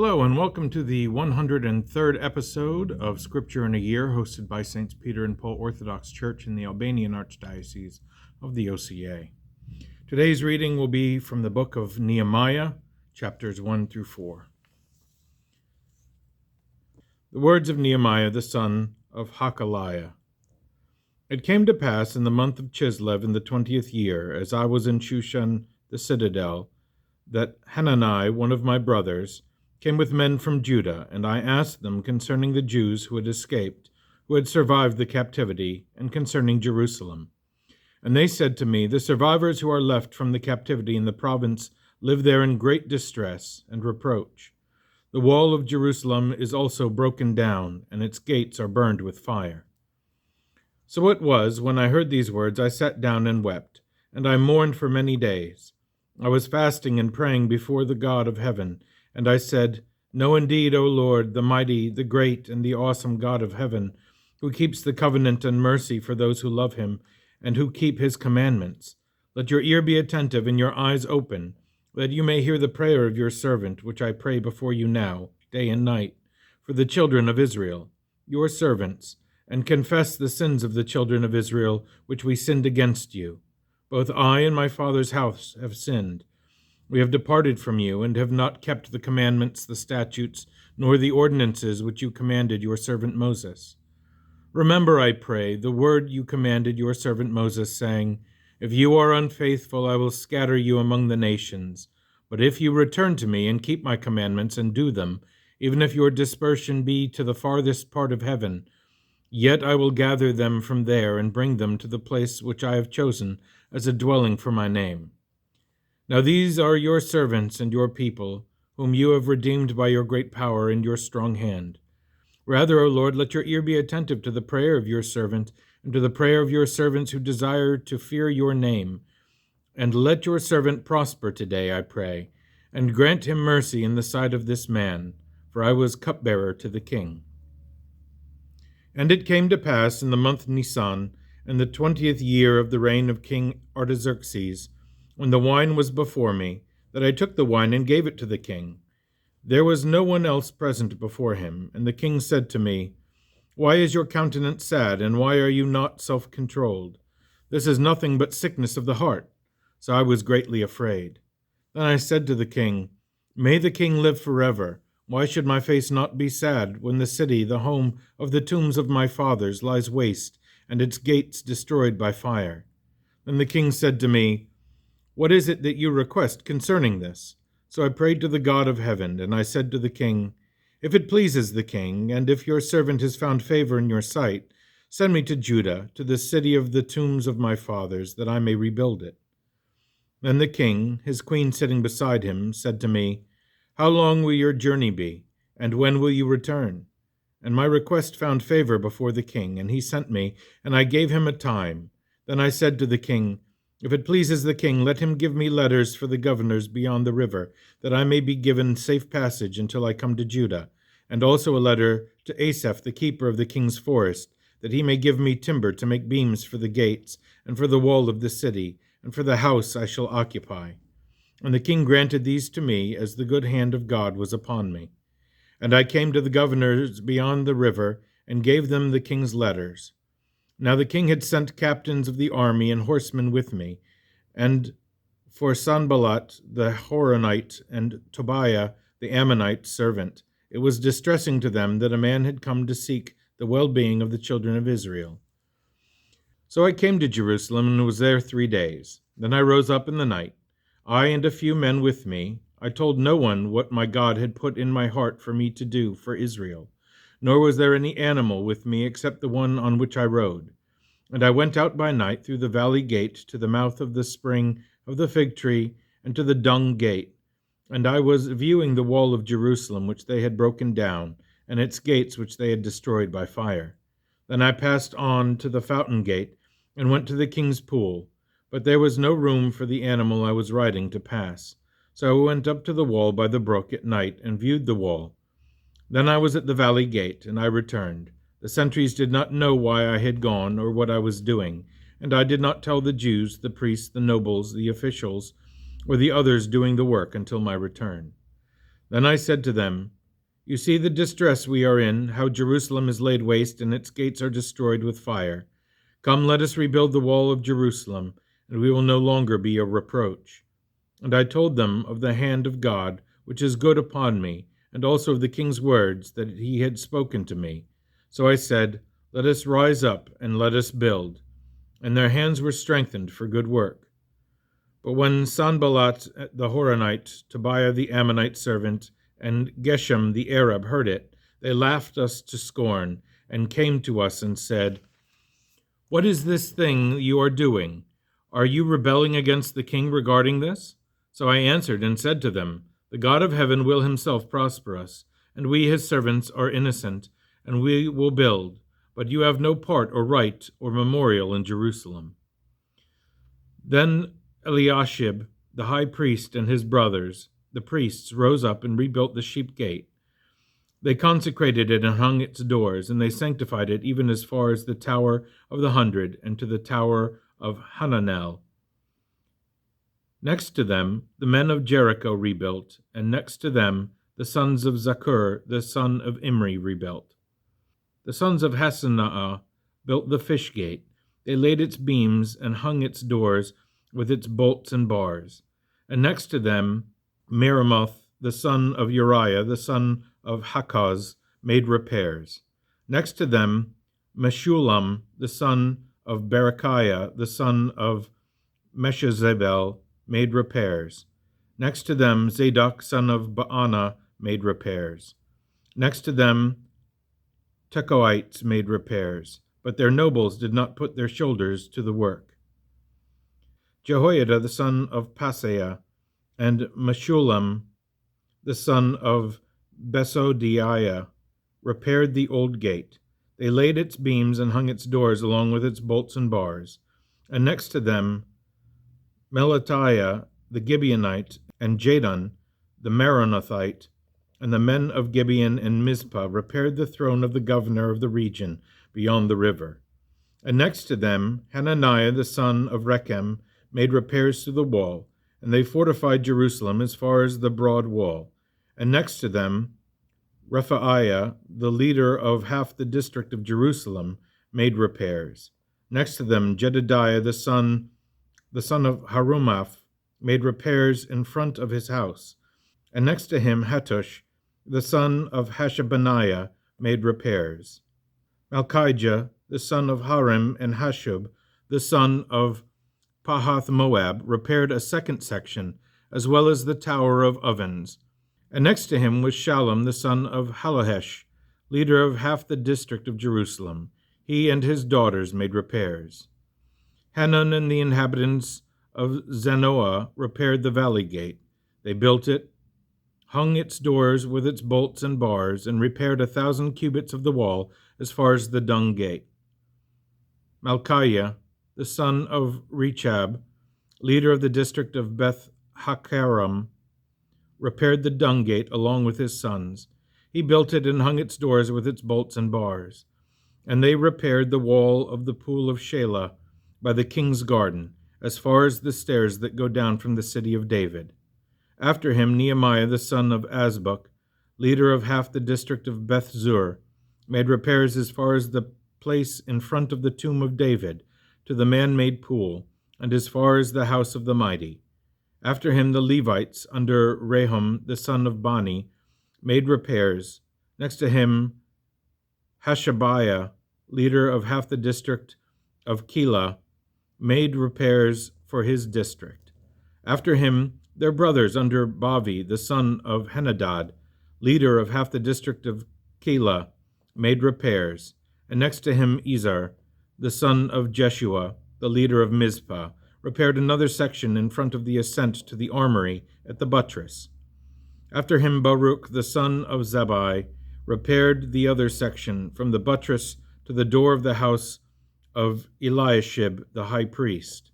Hello, and welcome to the 103rd episode of Scripture in a Year, hosted by Saints Peter and Paul Orthodox Church in the Albanian Archdiocese of the OCA. Today's reading will be from the book of Nehemiah, chapters 1 through 4. The words of Nehemiah, the son of Hakaliah. It came to pass in the month of Chislev in the 20th year, as I was in Shushan the citadel, that Hanani, one of my brothers, came with men from Judah, and I asked them concerning the Jews who had escaped, who had survived the captivity, and concerning Jerusalem. And they said to me, the survivors who are left from the captivity in the province live there in great distress and reproach. The wall of Jerusalem is also broken down, and its gates are burned with fire. So it was, when I heard these words, I sat down and wept, and I mourned for many days. I was fasting and praying before the God of heaven, and I said, Know indeed, O Lord, the mighty, the great, and the awesome God of heaven, who keeps the covenant and mercy for those who love him, and who keep his commandments. Let your ear be attentive and your eyes open, that you may hear the prayer of your servant, which I pray before you now, day and night, for the children of Israel, your servants, and confess the sins of the children of Israel, which we sinned against you. Both I and my father's house have sinned. We have departed from you, and have not kept the commandments, the statutes, nor the ordinances which you commanded your servant Moses. Remember, I pray, the word you commanded your servant Moses, saying, If you are unfaithful, I will scatter you among the nations. But if you return to me and keep my commandments and do them, even if your dispersion be to the farthest part of heaven, yet I will gather them from there and bring them to the place which I have chosen as a dwelling for my name. Now these are your servants and your people, whom you have redeemed by your great power and your strong hand. Rather, O Lord, let your ear be attentive to the prayer of your servant, and to the prayer of your servants who desire to fear your name. And let your servant prosper today, I pray, and grant him mercy in the sight of this man, for I was cupbearer to the king. And it came to pass in the month Nisan, in the 20th year of the reign of King Artaxerxes, when the wine was before me, that I took the wine and gave it to the king. There was no one else present before him, and the king said to me, Why is your countenance sad, and why are you not self-controlled? This is nothing but sickness of the heart. So I was greatly afraid. Then I said to the king, May the king live forever. Why should my face not be sad, when the city, the home of the tombs of my fathers, lies waste, and its gates destroyed by fire? Then the king said to me, What is it that you request concerning this? So I prayed to the God of heaven, and I said to the king, If it pleases the king, and if your servant has found favor in your sight, send me to Judah, to the city of the tombs of my fathers, that I may rebuild it. Then the king, his queen sitting beside him, said to me, How long will your journey be, and when will you return? And my request found favor before the king, and he sent me, and I gave him a time. Then I said to the king, If it pleases the king, let him give me letters for the governors beyond the river, that I may be given safe passage until I come to Judah, and also a letter to Asaph, the keeper of the king's forest, that he may give me timber to make beams for the gates, and for the wall of the city, and for the house I shall occupy. And the king granted these to me, as the good hand of God was upon me. And I came to the governors beyond the river, and gave them the king's letters. Now the king had sent captains of the army and horsemen with me, and for Sanballat the Horonite and Tobiah the Ammonite servant, it was distressing to them that a man had come to seek the well-being of the children of Israel. So I came to Jerusalem and was there 3 days. Then I rose up in the night, I and a few men with me. I told no one what my God had put in my heart for me to do for Israel. Nor was there any animal with me except the one on which I rode. And I went out by night through the valley gate to the mouth of the spring of the fig tree and to the dung gate. And I was viewing the wall of Jerusalem which they had broken down, and its gates which they had destroyed by fire. Then I passed on to the fountain gate and went to the king's pool, but there was no room for the animal I was riding to pass. So I went up to the wall by the brook at night and viewed the wall. Then I was at the valley gate, and I returned. The sentries did not know why I had gone or what I was doing, and I did not tell the Jews, the priests, the nobles, the officials, or the others doing the work until my return. Then I said to them, You see the distress we are in, how Jerusalem is laid waste and its gates are destroyed with fire. Come, let us rebuild the wall of Jerusalem, and we will no longer be a reproach. And I told them of the hand of God, which is good upon me, and also of the king's words that he had spoken to me. So I said, Let us rise up, and let us build. And their hands were strengthened for good work. But when Sanballat the Horonite, Tobiah the Ammonite servant, and Geshem the Arab heard it, they laughed us to scorn, and came to us and said, What is this thing you are doing? Are you rebelling against the king regarding this? So I answered and said to them, The God of heaven will himself prosper us, and we his servants are innocent, and we will build, but you have no part or right or memorial in Jerusalem. Then Eliashib, the high priest, and his brothers, the priests, rose up and rebuilt the sheep gate. They consecrated it and hung its doors, and they sanctified it even as far as the Tower of the 100 and to the Tower of Hananel. Next to them, the men of Jericho rebuilt, and next to them, the sons of Zakur, the son of Imri, rebuilt. The sons of Hassenaah built the fish gate. They laid its beams and hung its doors with its bolts and bars. And next to them, Meremoth, the son of Uriah, the son of Hakaz, made repairs. Next to them, Meshullam, the son of Berechiah, the son of Meshezabel, made repairs. Next to them, Zadok, son of Baana, made repairs. Next to them, Tekoites made repairs, but their nobles did not put their shoulders to the work. Jehoiada, the son of Paseah, and Meshullam, the son of Besodiah, repaired the old gate. They laid its beams and hung its doors along with its bolts and bars. And next to them, Melatiah, the Gibeonite, and Jadon, the Meronothite, and the men of Gibeon and Mizpah repaired the throne of the governor of the region beyond the river. And next to them, Hananiah, the son of Rechem, made repairs to the wall, and they fortified Jerusalem as far as the broad wall. And next to them, Rephaiah, the leader of half the district of Jerusalem, made repairs. Next to them, Jedidiah, the son of Harumaph, made repairs in front of his house. And next to him, Hattush, the son of Hashabaniah, made repairs. Malchijah, the son of Harim, and Hashub, the son of Pahath Moab, repaired a second section, as well as the Tower of Ovens. And next to him was Shallum, the son of Halohesh, leader of half the district of Jerusalem. He and his daughters made repairs. Hanun and the inhabitants of Zanoah repaired the valley gate. They built it, hung its doors with its bolts and bars, and repaired 1,000 cubits of the wall as far as the dung gate. Malchiah, the son of Rechab, leader of the district of Beth Hakaram, repaired the dung gate along with his sons. He built it and hung its doors with its bolts and bars. And they repaired the wall of the pool of Shelah by the king's garden, as far as the stairs that go down from the city of David. After him, Nehemiah, the son of Azbuk, leader of half the district of Beth Zur, made repairs as far as the place in front of the tomb of David, to the man-made pool, and as far as the house of the mighty. After him, the Levites, under Rehum, the son of Bani, made repairs. Next to him, Hashabiah, leader of half the district of Keilah, made repairs for his district. After him, their brothers under Bavi, the son of Henadad, leader of half the district of Keilah, made repairs. And next to him, Ezer, the son of Jeshua, the leader of Mizpah, repaired another section in front of the ascent to the armory at the buttress. After him, Baruch, the son of Zabbai, repaired the other section from the buttress to the door of the house of Eliashib, the high priest.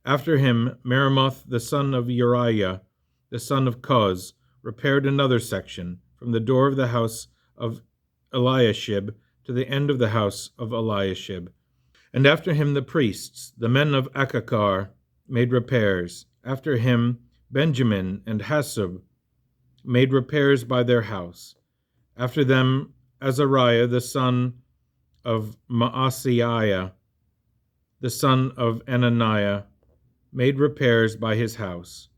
After him, Meremoth, the son of Uriah, the son of Koz, repaired another section from the door of the house of Eliashib to the end of the house of Eliashib. And after him the priests, the men of Akakar, made repairs. After him Benjamin and Hasub made repairs by their house. After them, Azariah the son of Maaseiah, the son of Ananiah, made repairs by his house.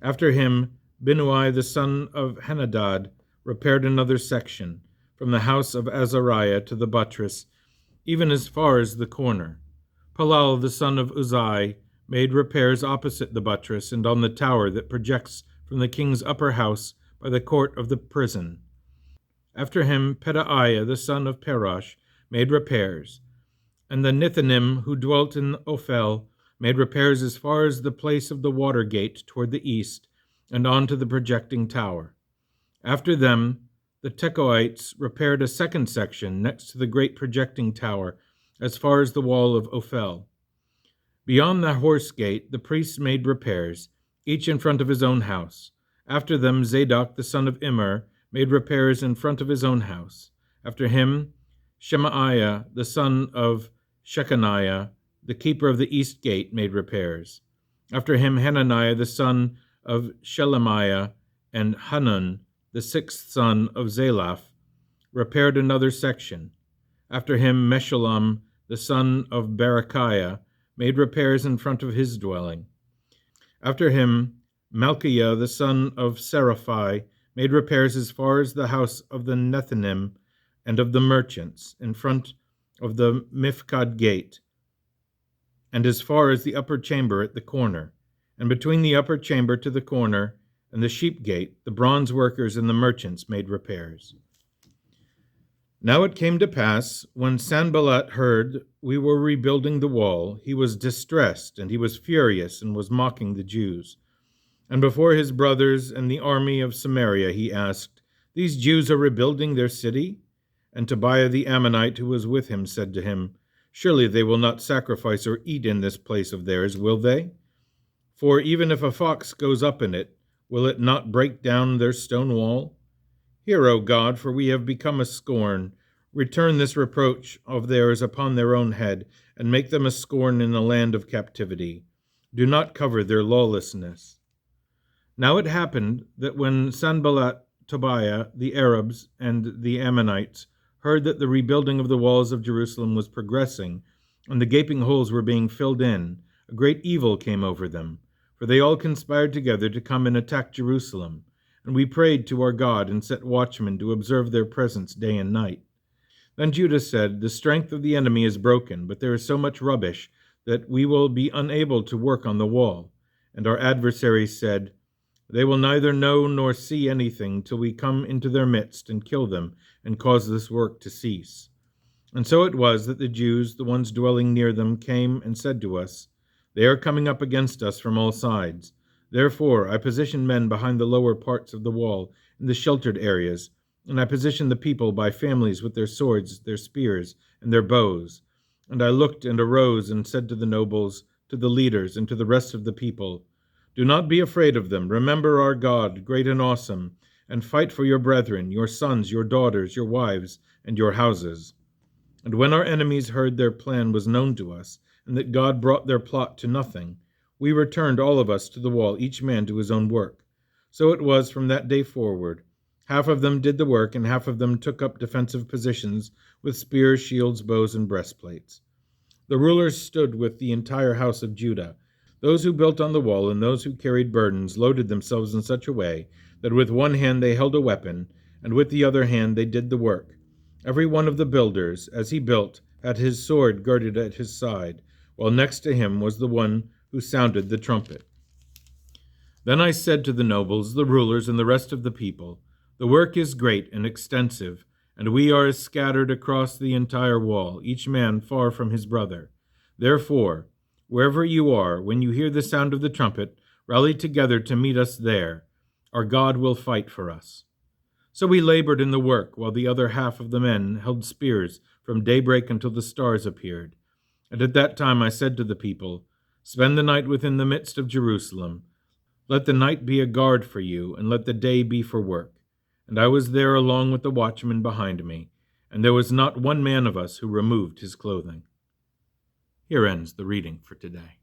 After him, Binnui the son of Henadad repaired another section, from the house of Azariah to the buttress, even as far as the corner. Palal the son of Uzai made repairs opposite the buttress and on the tower that projects from the king's upper house by the court of the prison. After him, Pedaiah the son of Parosh made repairs, and the Nethinim who dwelt in Ophel made repairs as far as the place of the water gate toward the east, and on to the projecting tower. After them, the Tekoites repaired a second section next to the great projecting tower, as far as the wall of Ophel. Beyond the horse gate, the priests made repairs, each in front of his own house. After them, Zadok the son of Immer made repairs in front of his own house. After him, Shemaiah the son of Shechaniah, the keeper of the east gate, made repairs. After him, Hananiah the son of Shelemiah and Hanun, the sixth son of Zalaph, repaired another section. After him, Meshullam the son of Berechiah made repairs in front of his dwelling. After him, Malchiah the son of Seraphi made repairs as far as the house of the Nethinim and of the merchants, in front of the Mifkad gate, and as far as the upper chamber at the corner. And between the upper chamber to the corner and the sheep gate, the bronze workers and the merchants made repairs. Now it came to pass, when Sanballat heard we were rebuilding the wall, he was distressed, and he was furious, and was mocking the Jews. And before his brothers and the army of Samaria he asked, "These Jews are rebuilding their city?" And Tobiah the Ammonite, who was with him, said to him, "Surely they will not sacrifice or eat in this place of theirs, will they? For even if a fox goes up in it, will it not break down their stone wall? Hear, O God, for we have become a scorn. Return this reproach of theirs upon their own head, and make them a scorn in the land of captivity. Do not cover their lawlessness." Now it happened that when Sanballat, Tobiah, the Arabs, and the Ammonites heard that the rebuilding of the walls of Jerusalem was progressing, and the gaping holes were being filled in, a great evil came over them, for they all conspired together to come and attack Jerusalem. And we prayed to our God and set watchmen to observe their presence day and night. Then Judah said, "The strength of the enemy is broken, but there is so much rubbish that we will be unable to work on the wall." And our adversaries said, "They will neither know nor see anything till we come into their midst and kill them and cause this work to cease." And so it was that the Jews, the ones dwelling near them, came and said to us, "They are coming up against us from all sides." Therefore I positioned men behind the lower parts of the wall in the sheltered areas, and I positioned the people by families with their swords, their spears, and their bows. And I looked and arose and said to the nobles, to the leaders, and to the rest of the people, "Do not be afraid of them. Remember our God, great and awesome, and fight for your brethren, your sons, your daughters, your wives, and your houses." And when our enemies heard their plan was known to us, and that God brought their plot to nothing, we returned all of us to the wall, each man to his own work. So it was from that day forward. Half of them did the work, and half of them took up defensive positions with spears, shields, bows, and breastplates. The rulers stood with the entire house of Judah. Those who built on the wall and those who carried burdens loaded themselves in such a way that with one hand they held a weapon, and with the other hand they did the work. Every one of the builders, as he built, had his sword girded at his side, while next to him was the one who sounded the trumpet. Then I said to the nobles, the rulers, and the rest of the people, "The work is great and extensive, and we are scattered across the entire wall, each man far from his brother. Therefore, wherever you are, when you hear the sound of the trumpet, rally together to meet us there. Our God will fight for us." So we labored in the work, while the other half of the men held spears from daybreak until the stars appeared. And at that time I said to the people, "Spend the night within the midst of Jerusalem. Let the night be a guard for you, and let the day be for work." And I was there along with the watchmen behind me, and there was not one man of us who removed his clothing. Here ends the reading for today.